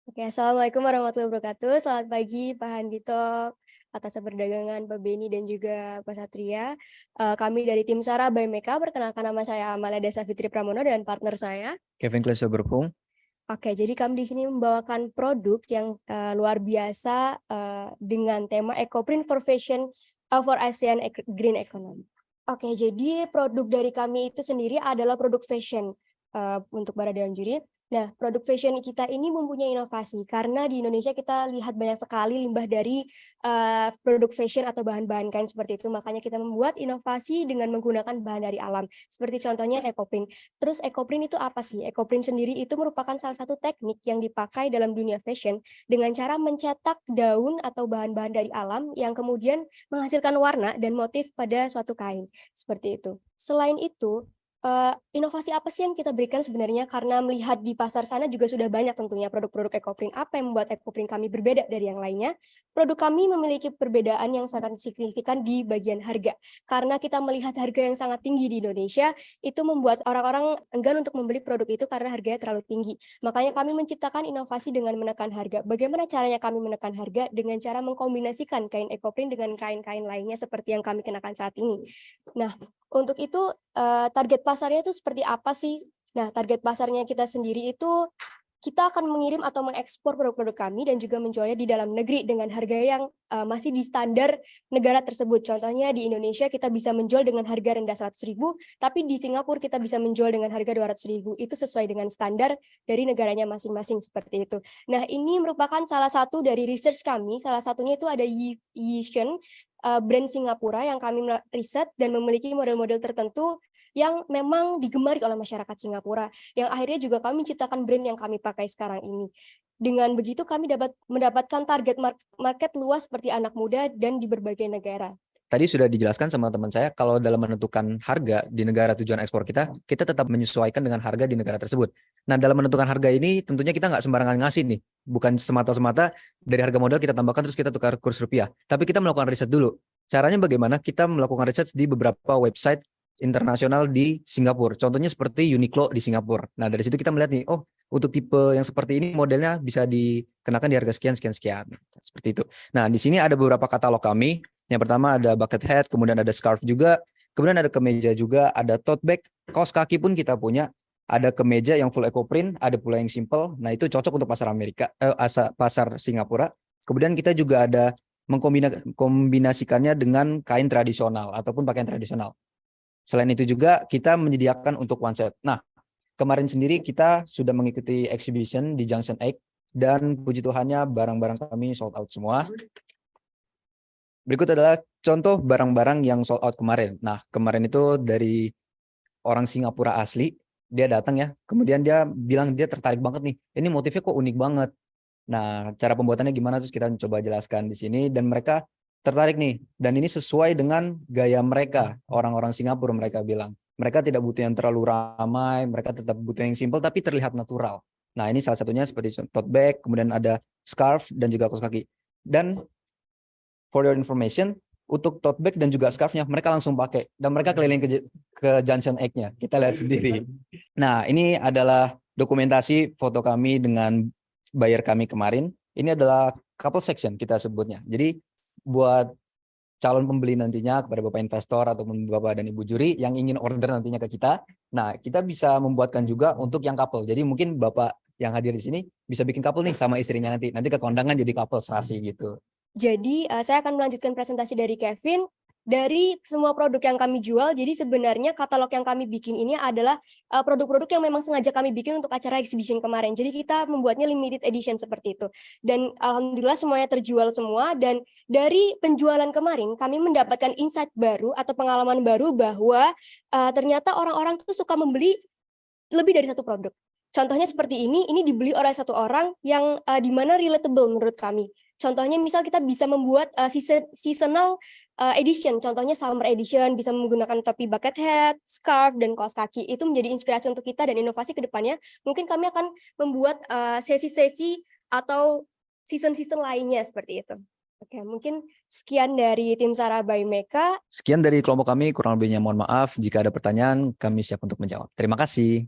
Oke, Assalamualaikum warahmatullahi wabarakatuh. Selamat pagi Pak Handito, Atas Perdagangan, Pak Beni, dan juga Pak Satria. Kami dari tim Sarah by Meka, perkenalkan nama saya Amalia Desa Fitri Pramono dan partner saya. Kevin Klesa Berpung. Oke, jadi kami di sini membawakan produk yang luar biasa dengan tema EcoPrint for Fashion for ASEAN Green Economy. Oke, jadi produk dari kami itu sendiri adalah produk fashion untuk Bara Dewan Juri. Nah, produk fashion kita ini mempunyai inovasi karena di Indonesia kita lihat banyak sekali limbah dari produk fashion atau bahan-bahan kain seperti itu. Makanya kita membuat inovasi dengan menggunakan bahan dari alam. Seperti contohnya EcoPrint. Terus EcoPrint itu apa sih? EcoPrint sendiri itu merupakan salah satu teknik yang dipakai dalam dunia fashion dengan cara mencetak daun atau bahan-bahan dari alam yang kemudian menghasilkan warna dan motif pada suatu kain. Seperti itu. Selain itu, inovasi apa sih yang kita berikan sebenarnya? Karena melihat di pasar sana juga sudah banyak tentunya produk-produk EcoPrint. Apa yang membuat EcoPrint kami berbeda dari yang lainnya? Produk kami memiliki perbedaan yang sangat signifikan di bagian harga. Karena kita melihat harga yang sangat tinggi di Indonesia, itu membuat orang-orang enggan untuk membeli produk itu karena harganya terlalu tinggi. Makanya kami menciptakan inovasi dengan menekan harga. Bagaimana caranya kami menekan harga? Dengan cara mengkombinasikan kain EcoPrint dengan kain-kain lainnya seperti yang kami kenakan saat ini. Nah, untuk itu target pasarnya itu seperti apa sih? Nah, target pasarnya kita sendiri itu kita akan mengirim atau mengekspor produk-produk kami dan juga menjualnya di dalam negeri dengan harga yang masih di standar negara tersebut. Contohnya di Indonesia kita bisa menjual dengan harga rendah 100.000, tapi di Singapura kita bisa menjual dengan harga 200.000. Itu sesuai dengan standar dari negaranya masing-masing seperti itu. Nah, ini merupakan salah satu dari research kami. Salah satunya itu ada Yishun, brand Singapura yang kami riset dan memiliki model-model tertentu yang memang digemari oleh masyarakat Singapura, yang akhirnya juga kami ciptakan brand yang kami pakai sekarang ini. Dengan begitu kami dapat mendapatkan target market luas seperti anak muda dan di berbagai negara. Tadi sudah dijelaskan sama teman saya kalau dalam menentukan harga di negara tujuan ekspor kita, kita tetap menyesuaikan dengan harga di negara tersebut. Nah, dalam menentukan harga ini tentunya kita nggak sembarangan ngasih nih. Bukan semata-semata dari harga modal kita tambahkan terus kita tukar kurs rupiah. Tapi kita melakukan riset dulu. Caranya bagaimana? Kita melakukan riset di beberapa website internasional di Singapura. Contohnya seperti Uniqlo di Singapura. Nah, dari situ kita melihat nih, oh, untuk tipe yang seperti ini modelnya bisa dikenakan di harga sekian, sekian, sekian. Seperti itu. Nah, di sini ada beberapa katalog kami. Yang pertama ada bucket hat, kemudian ada scarf juga, kemudian ada kemeja juga, ada tote bag, kaos kaki pun kita punya, ada kemeja yang full eco print, ada pula yang simple. Nah, itu cocok untuk pasar Amerika, pasar Singapura. Kemudian kita juga ada mengkombinasikannya dengan kain tradisional ataupun pakaian tradisional. Selain itu juga kita menyediakan untuk one set. Nah, kemarin sendiri kita sudah mengikuti exhibition di Junction 8 dan puji Tuhannya barang-barang kami sold out semua. Berikut adalah contoh barang-barang yang sold out kemarin. Nah, kemarin itu dari orang Singapura asli, dia datang ya, kemudian dia bilang dia tertarik banget nih, ini motifnya kok unik banget. Nah, cara pembuatannya gimana terus kita coba jelaskan di sini dan mereka tertarik nih. Dan ini sesuai dengan gaya mereka, orang-orang Singapura mereka bilang. Mereka tidak butuh yang terlalu ramai, mereka tetap butuh yang simple tapi terlihat natural. Nah, ini salah satunya seperti tote bag, kemudian ada scarf dan juga kaos kaki. Dan for your information, untuk tote bag dan juga scarfnya mereka langsung pakai dan mereka keliling ke Junction Egg-nya. Kita lihat sendiri. Nah, ini adalah dokumentasi foto kami dengan buyer kami kemarin. Ini adalah couple section kita sebutnya. Jadi buat calon pembeli nantinya kepada Bapak investor ataupun Bapak dan Ibu juri yang ingin order nantinya ke kita. Nah, kita bisa membuatkan juga untuk yang couple. Jadi mungkin Bapak yang hadir di sini bisa bikin couple nih sama istrinya nanti. Nanti ke kondangan jadi couple serasi gitu. Jadi saya akan melanjutkan presentasi dari Kevin. Dari semua produk yang kami jual, jadi sebenarnya katalog yang kami bikin ini adalah produk-produk yang memang sengaja kami bikin untuk acara exhibition kemarin. Jadi kita membuatnya limited edition seperti itu. Dan alhamdulillah semuanya terjual semua. Dan dari penjualan kemarin, kami mendapatkan insight baru atau pengalaman baru bahwa ternyata orang-orang tuh suka membeli lebih dari satu produk. Contohnya seperti ini dibeli oleh satu orang yang di mana relatable menurut kami. Contohnya misal kita bisa membuat seasonal edition, contohnya summer edition, bisa menggunakan topi bucket hat, scarf, dan kaos kaki. Itu menjadi inspirasi untuk kita dan inovasi ke depannya. Mungkin kami akan membuat sesi-sesi atau season-season lainnya seperti itu. Oke, mungkin sekian dari tim Sarah by Meka. Sekian dari kelompok kami, kurang lebihnya mohon maaf. Jika ada pertanyaan, kami siap untuk menjawab. Terima kasih.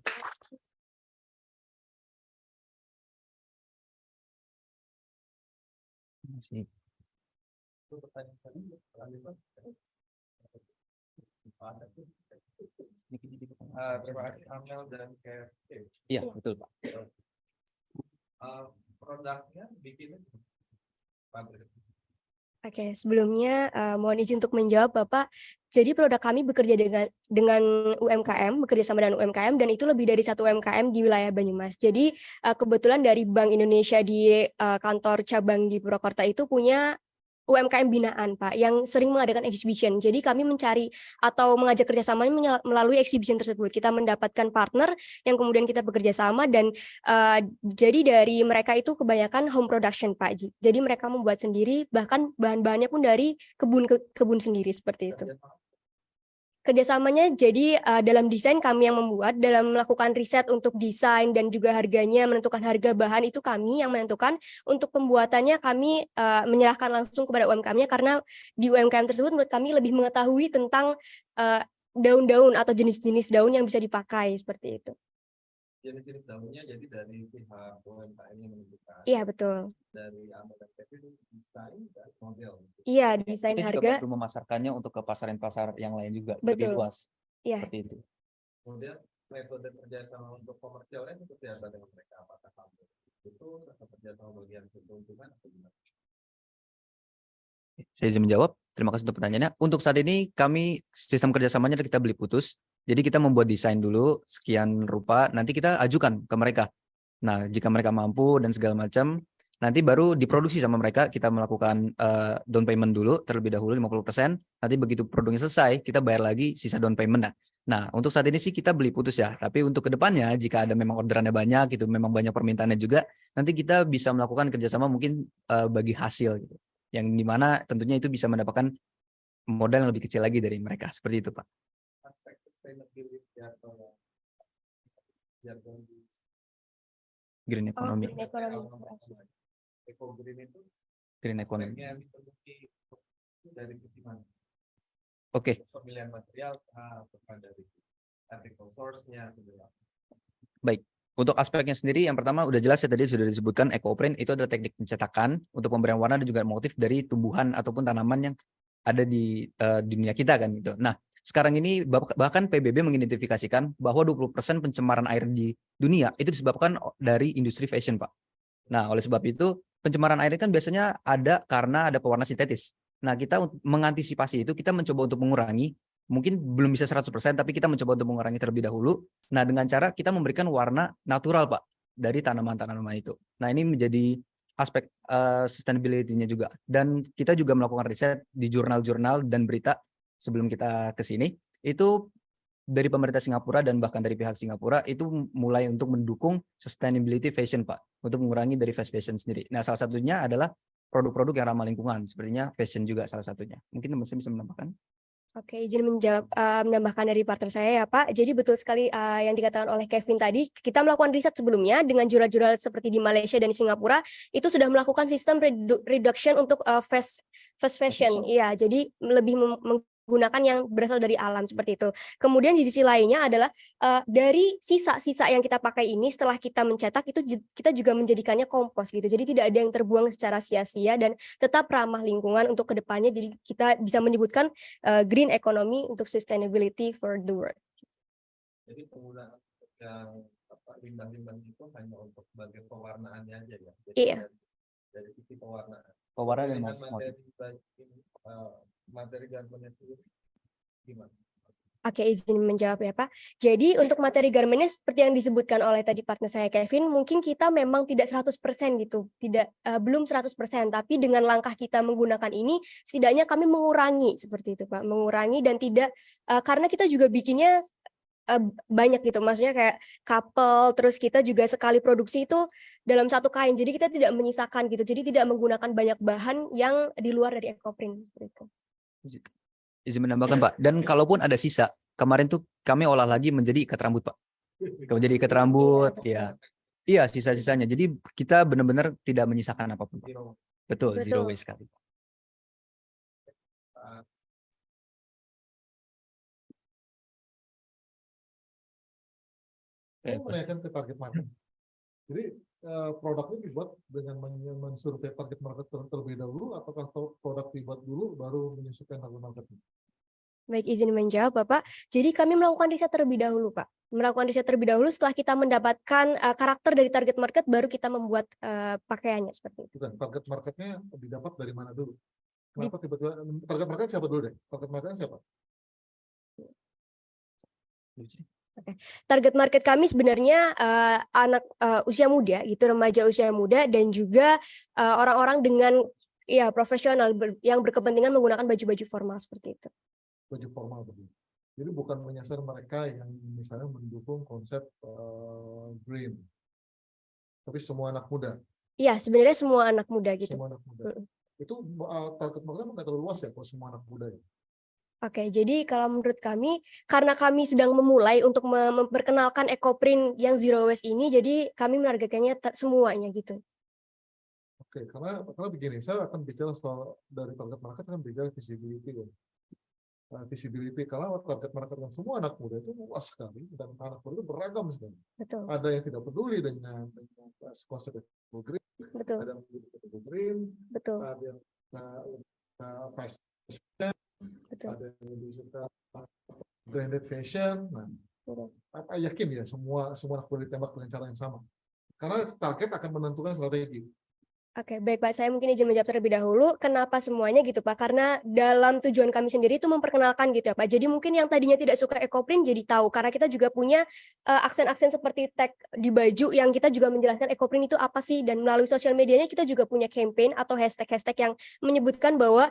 Terima kasih Amel dan Kevin. Iya, betul Pak. Produknya bikin pabrik. Oke, sebelumnya mohon izin untuk menjawab Bapak. Jadi produk kami bekerja dengan UMKM, bekerja sama dengan UMKM, dan itu lebih dari satu UMKM di wilayah Banyumas. Jadi kebetulan dari Bank Indonesia di kantor cabang di Purwakarta itu punya UMKM binaan, Pak, yang sering mengadakan exhibition. Jadi kami mencari atau mengajak kerjasama melalui exhibition tersebut. Kita mendapatkan partner yang kemudian kita bekerja sama, dan jadi dari mereka itu kebanyakan home production, Pak. Jadi mereka membuat sendiri, bahkan bahan-bahannya pun dari kebun sendiri seperti itu. Kerjasamanya jadi dalam desain kami yang membuat, dalam melakukan riset untuk desain dan juga harganya, menentukan harga bahan itu kami yang menentukan. Untuk pembuatannya kami menyerahkan langsung kepada UMKM-nya, karena di UMKM tersebut menurut kami lebih mengetahui tentang daun-daun atau jenis-jenis daun yang bisa dipakai seperti itu. Jenis-jenis daunnya jadi dari pihak UMKM-nya menentukan. Iya, betul. Dari Amel dan Kevin desain dan model. Iya, desain Kita juga harga. perlu memasarkannya untuk ke pasar-pasar yang lain juga, Betul. lebih luas. Iya. Seperti itu. Kemudian metode kerjasama untuk komersialnya seperti apa dengan mereka? Apakah kamu itu atau kerjasama bagian keuntungan atau gimana? Saya izin menjawab. Terima kasih untuk pertanyaannya. Untuk saat ini kami sistem kerjasamanya kita beli putus. Jadi kita membuat desain dulu sekian rupa, nanti kita ajukan ke mereka. Nah, jika mereka mampu dan segala macam, nanti baru diproduksi sama mereka. Kita melakukan down payment dulu terlebih dahulu 50%. Nanti begitu produknya selesai, kita bayar lagi sisa down payment. Nah, untuk saat ini sih kita beli putus ya. Tapi untuk kedepannya, jika ada memang orderannya banyak, itu memang banyak permintaannya juga, nanti kita bisa melakukan kerjasama mungkin bagi hasil gitu. Yang dimana tentunya itu bisa mendapatkan modal yang lebih kecil lagi dari mereka. Seperti itu, Pak. Aspek sustainability atau jargon Green economy. Green economy. eco green itu Green economy. aspeknya dipenuhi dari sisi mana? Oke. Pemilihan material bukan dari artikel source-nya. Baik. Untuk aspeknya sendiri, yang pertama udah jelas ya, tadi sudah disebutkan EcoPrint itu adalah teknik pencetakan untuk pemberian warna dan juga motif dari tumbuhan ataupun tanaman yang ada di dunia kita kan gitu. Nah, sekarang ini bahkan PBB mengidentifikasikan bahwa 20% pencemaran air di dunia itu disebabkan dari industri fashion, Pak. Nah, oleh sebab itu pencemaran air kan biasanya ada karena ada pewarna sintetis. Nah, kita untuk mengantisipasi itu, kita mencoba untuk mengurangi, mungkin belum bisa 100%, tapi kita mencoba untuk mengurangi terlebih dahulu. Nah, dengan cara kita memberikan warna natural, Pak, dari tanaman-tanaman itu. Nah, ini menjadi aspek sustainability-nya juga. Dan kita juga melakukan riset di jurnal-jurnal dan berita sebelum kita ke sini. Itu dari pemerintah Singapura dan bahkan dari pihak Singapura itu mulai untuk mendukung sustainability fashion, Pak, untuk mengurangi dari fast fashion sendiri. Nah, salah satunya adalah produk-produk yang ramah lingkungan, sepertinya fashion juga salah satunya. Mungkin teman-teman bisa menambahkan. Oke, izin menambahkan dari partner saya ya Pak. Jadi betul sekali yang dikatakan oleh Kevin tadi, kita melakukan riset sebelumnya dengan jurnal-jurnal seperti di Malaysia dan Singapura, itu sudah melakukan sistem reduction untuk fast fashion. Iya, jadi lebih menggunakan yang berasal dari alam seperti itu. Kemudian di sisi lainnya adalah dari sisa-sisa yang kita pakai ini setelah kita mencetak itu kita juga menjadikannya kompos gitu. Jadi tidak ada yang terbuang secara sia-sia dan tetap ramah lingkungan untuk kedepannya. Jadi kita bisa menyebutkan green economy untuk sustainability for the world. Jadi penggunaan yang limbah-limbah itu hanya untuk sebagai pewarnaannya aja ya. Jadi iya. Dari sisi pewarnaan. Pewarna dan materi garmennya sendiri gimana? Oke, izin menjawab ya Pak. Jadi untuk materi garmennya seperti yang disebutkan oleh tadi partner saya Kevin, mungkin kita memang tidak 100% gitu, belum 100%, tapi dengan langkah kita menggunakan ini, setidaknya kami mengurangi seperti itu Pak, mengurangi dan tidak, karena kita juga bikinnya banyak gitu, maksudnya kayak couple, terus kita juga sekali produksi itu dalam satu kain, jadi kita tidak menyisakan gitu, jadi tidak menggunakan banyak bahan yang di luar dari EcoPrint gitu. Izin menambahkan Pak, dan kalaupun ada sisa, kemarin tuh kami olah lagi menjadi ikat rambut Pak. Menjadi ikat rambut, ya. Iya, sisa-sisanya. Jadi kita benar-benar tidak menyisakan apapun Pak. Betul, zero waste sekali. Saya menanyakan ke target market. Jadi produknya dibuat dengan mensurvei target market terlebih dahulu, apakah produk dibuat dulu baru menyesuaikan harga marketnya? Baik, izin menjawab, Bapak. Jadi kami melakukan riset terlebih dahulu, Pak. Melakukan riset terlebih dahulu setelah kita mendapatkan karakter dari target market, baru kita membuat pakaiannya seperti itu. Bukan, target marketnya didapat dari mana dulu? Kenapa tiba-tiba target market siapa dulu deh? Target marketnya siapa? Target market kami sebenarnya anak usia muda, gitu, remaja usia muda, dan juga orang-orang dengan ya profesional yang berkepentingan menggunakan baju-baju formal seperti itu. Baju formal tadi. Jadi bukan menyasar mereka yang misalnya mendukung konsep green, tapi semua anak muda. Iya, sebenarnya semua anak muda gitu. Semua anak muda. Itu target marketnya nggak terlalu luas ya kalau semua anak muda ya. Oke, jadi kalau menurut kami, karena kami sedang memulai untuk memperkenalkan ekoprint yang zero waste ini, jadi kami menargetkannya semuanya gitu. Oke, karena begini, saya akan bicara soal dari target market, saya akan bicara visibility ya. Visibility, kalau target market yang semua anak muda itu luas sekali, dan anak muda itu beragam sekali. Betul. Ada yang tidak peduli dengan konsep green, Betul. ada yang peduli green, Betul. ada yang fast Betul. ada yang lebih suka branded fashion. Nah, apa yakin ya semua anak muda ditembak dengan cara yang sama? Karena target akan menentukan strategi. Oke, baik Pak. Saya mungkin izin menjawab terlebih dahulu. Kenapa semuanya gitu Pak? Karena dalam tujuan kami sendiri itu memperkenalkan gitu ya Pak. Jadi mungkin yang tadinya tidak suka ekoprint jadi tahu. Karena kita juga punya aksen-aksen seperti tag di baju yang kita juga menjelaskan ekoprint itu apa sih. Dan melalui sosial medianya kita juga punya campaign atau hashtag-hashtag yang menyebutkan bahwa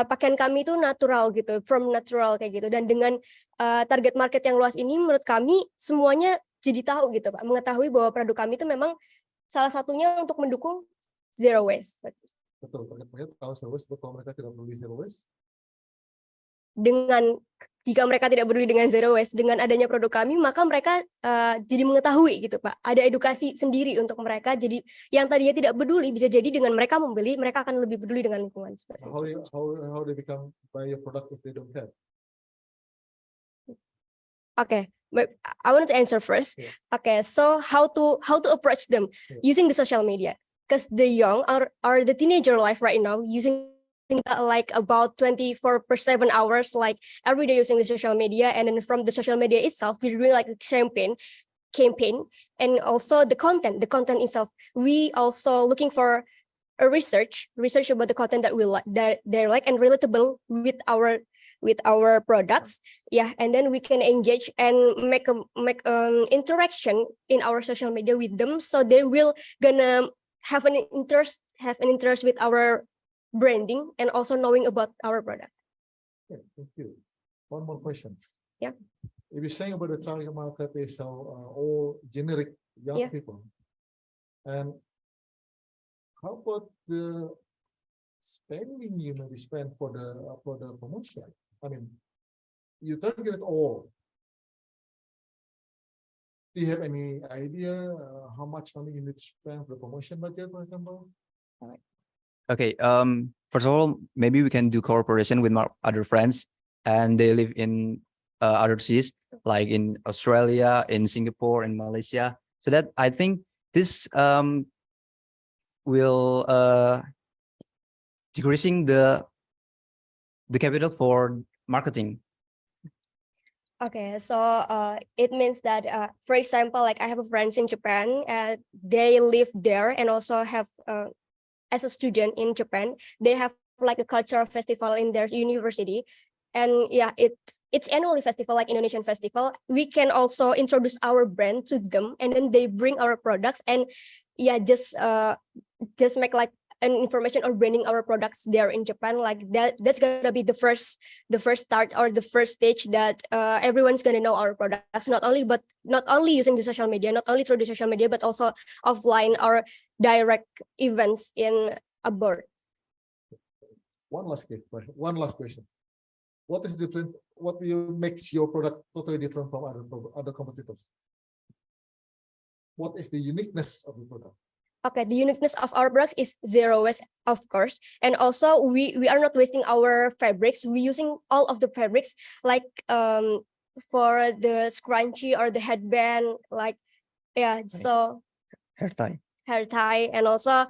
pakaian kami itu natural gitu. From natural kayak gitu. Dan dengan target market yang luas ini menurut kami semuanya jadi tahu gitu Pak. Mengetahui bahwa produk kami itu memang salah satunya untuk mendukung zero waste. Betul, target market tahu zero waste, kalau mereka tidak peduli zero waste. Jika mereka tidak peduli dengan zero waste, dengan adanya produk kami, maka mereka jadi mengetahui gitu Pak. Ada edukasi sendiri untuk mereka. Jadi yang tadinya tidak peduli bisa jadi dengan mereka membeli, mereka akan lebih peduli dengan lingkungan seperti itu. How they become buy your product if they don't have? Okay, but I want to answer first. Yeah. Okay, so how to approach them using the social media? Because the young are the teenager life right now using like about 24/7 hours, like every day using the social media, and then from the social media itself, we're doing like a campaign, and also the content itself. We also looking for a research about the content that we like, that they're like and relatable with our products, yeah, and then we can engage and make interaction in our social media with them, so they will gonna have an interest with our branding and also knowing about our product. Yeah, thank you. One more question. Yeah. If you're saying about the target market is all generic young people, and how about the spending you maybe spend for the promotion? I mean, you target all. Do you have any idea how much money you need to spend for the promotion budget, for example? Okay. First of all, maybe we can do cooperation with my other friends, and they live in other cities, like in Australia, in Singapore, in Malaysia. So that I think this will decreasing the capital for marketing. Okay, so it means that, for example, like I have friends in Japan, they live there and also have, as a student in Japan, they have like a cultural festival in their university. And yeah, it's annually festival like Indonesian festival. We can also introduce our brand to them, and then they bring our products, and yeah, just make like an information or branding our products there in Japan, like that's gonna be the first start or the first stage that everyone's gonna know our products, not only using the social media, not only through the social media, but also offline or direct events in abroad. One last question. What is different? What makes your product totally different from other competitors? What is the uniqueness of the product? Okay, the uniqueness of our products is zero waste, of course, and also we are not wasting our fabrics. We're using all of the fabrics, like for the scrunchie or the headband, like so Hair tie. hair tie, and also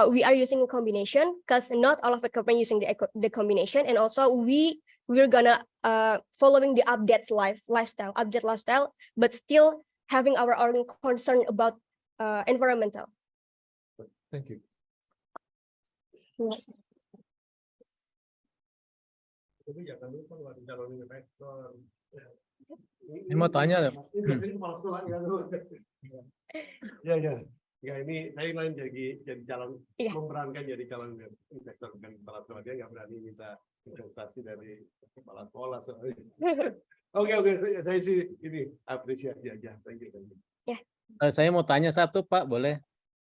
we are using a combination because not all of the company using the combination, and also we're gonna following the update lifestyle, but still having our own concern about environmental. Thank you. Ini mau tanya, Ya, ya. Ya, ini saya lain jadi calon, Iya. memerankan jadi calon investor bukan kepala sekolah, dia nggak berani minta investasi dari kepala sekolah soalnya. Oke, saya sih ini apresiasi aja. Thank you. saya mau tanya satu Pak, boleh?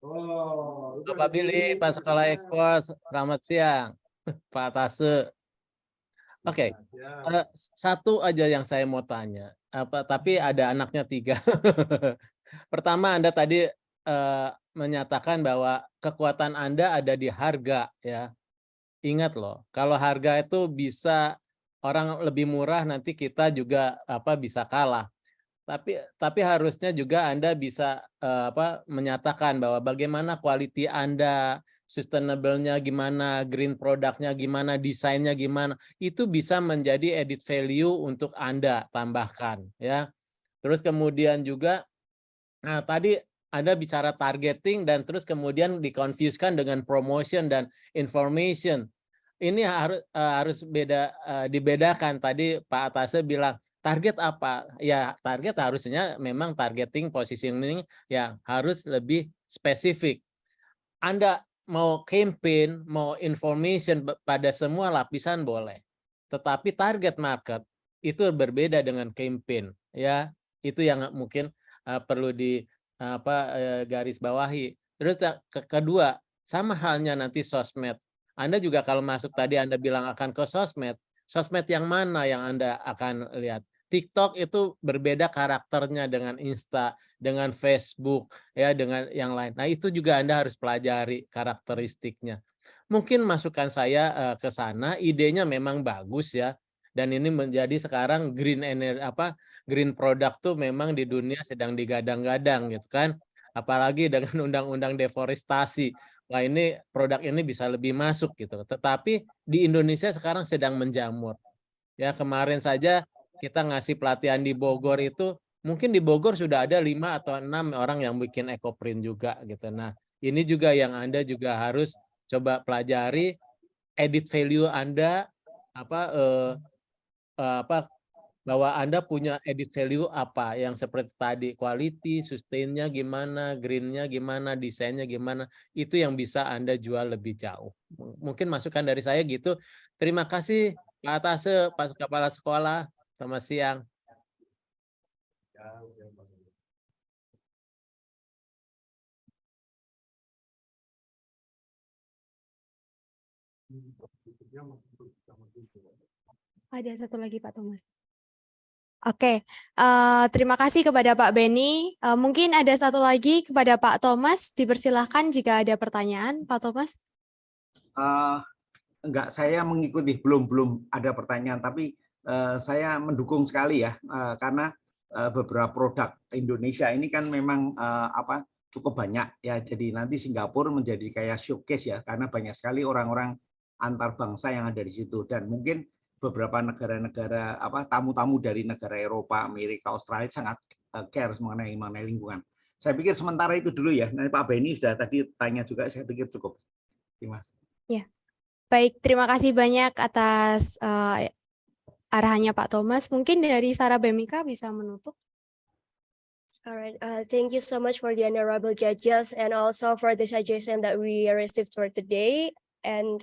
Oh, Pak Billy, Pak Sekolah Ekspor, selamat siang. Pak Tase. Oke, satu aja yang saya mau tanya. Tapi ada anaknya 3. Pertama, Anda tadi menyatakan bahwa kekuatan Anda ada di harga, ya. Ingat loh, kalau harga itu bisa orang lebih murah, nanti kita juga bisa kalah. Tapi harusnya juga Anda bisa menyatakan bahwa bagaimana quality Anda, sustainable-nya gimana, green product-nya gimana, desainnya gimana, itu bisa menjadi added value untuk Anda tambahkan, ya. Terus kemudian juga tadi Anda bicara targeting dan terus kemudian dikonfuskan dengan promotion dan information. Ini harus dibedakan. Tadi Pak Atase bilang target apa? Ya, target harusnya memang targeting positioning ya harus lebih spesifik. Anda mau campaign, mau information pada semua lapisan boleh. Tetapi target market itu berbeda dengan campaign, ya. Itu yang mungkin perlu di garis bawahi. Terus kedua, sama halnya nanti sosmed. Anda juga kalau masuk tadi Anda bilang akan ke sosmed. Sosmed yang mana yang Anda akan lihat? TikTok itu berbeda karakternya dengan Insta, dengan Facebook, ya, dengan yang lain. Nah, itu juga Anda harus pelajari karakteristiknya. Mungkin masukan saya ke sana, idenya memang bagus ya. Dan ini menjadi sekarang green product tuh memang di dunia sedang digadang-gadang gitu kan. Apalagi dengan undang-undang deforestasi. Wah, ini produk ini bisa lebih masuk gitu. Tetapi di Indonesia sekarang sedang menjamur. Ya, kemarin saja kita ngasih pelatihan di Bogor itu, mungkin di Bogor sudah ada 5 atau 6 orang yang bikin ekoprint juga gitu. Nah, ini juga yang Anda juga harus coba pelajari edit value Anda bahwa Anda punya edit value apa yang seperti tadi, quality, sustain-nya gimana, green-nya gimana, desainnya gimana, itu yang bisa Anda jual lebih jauh. Mungkin masukan dari saya gitu. Terima kasih Pak Atase, Pak Kepala Sekolah. Selamat siang. Ada satu lagi Pak Thomas. Oke, terima kasih kepada Pak Benny. Mungkin ada satu lagi kepada Pak Thomas. Dipersilahkan jika ada pertanyaan, Pak Thomas. Enggak, saya mengikuti, belum ada pertanyaan, tapi saya mendukung sekali ya, karena beberapa produk Indonesia ini kan memang cukup banyak ya. Jadi nanti Singapura menjadi kayak showcase ya, karena banyak sekali orang-orang antar bangsa yang ada di situ, dan mungkin beberapa negara-negara tamu-tamu dari negara Eropa, Amerika, Australia sangat care mengenai lingkungan. Saya pikir sementara itu dulu ya. Nanti Pak Benny sudah tadi tanya juga, saya pikir cukup. Terima kasih. Ya, baik. Terima kasih banyak atas arahannya Pak Thomas. Mungkin dari Sarah Bemika bisa menutup. Alright, thank you so much for the honorable judges and also for the suggestion that we received for today. And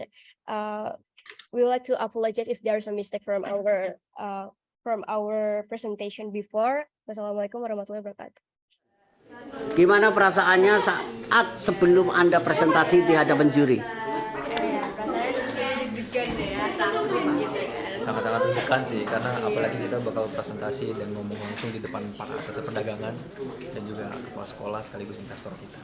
we would like to apologize if there is a mistake from our presentation before. Wassalamualaikum warahmatullahi wabarakatuh. Gimana perasaannya saat sebelum Anda presentasi di hadapan juri? Sangat-sangat deg-degan sih, karena apalagi kita bakal presentasi dan ngomong langsung di depan para atas perdagangan dan juga kepala sekolah sekaligus investor kita.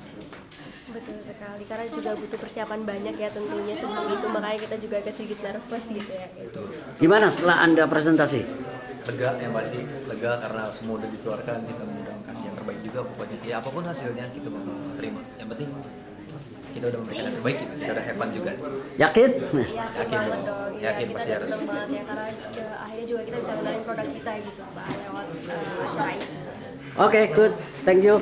Betul sekali, karena juga butuh persiapan banyak ya tentunya sebelum itu, makanya kita juga agak sedikit nervous gitu ya. Betul. Gimana setelah Anda presentasi? Lega yang pasti, lega karena semua udah dikeluarkan, kita mengundang kasih yang terbaik juga buat kita. Ya apapun hasilnya kita bakal terima. Yang penting kita udah memberikan yang terbaik, kita udah have fun juga. Yakin? Yakin dong. Yakin pasti harus. Senang banget ya karena akhirnya juga kita bisa kenalin produk kita gitu Pak lewat acara itu. Oke, good. Thank you.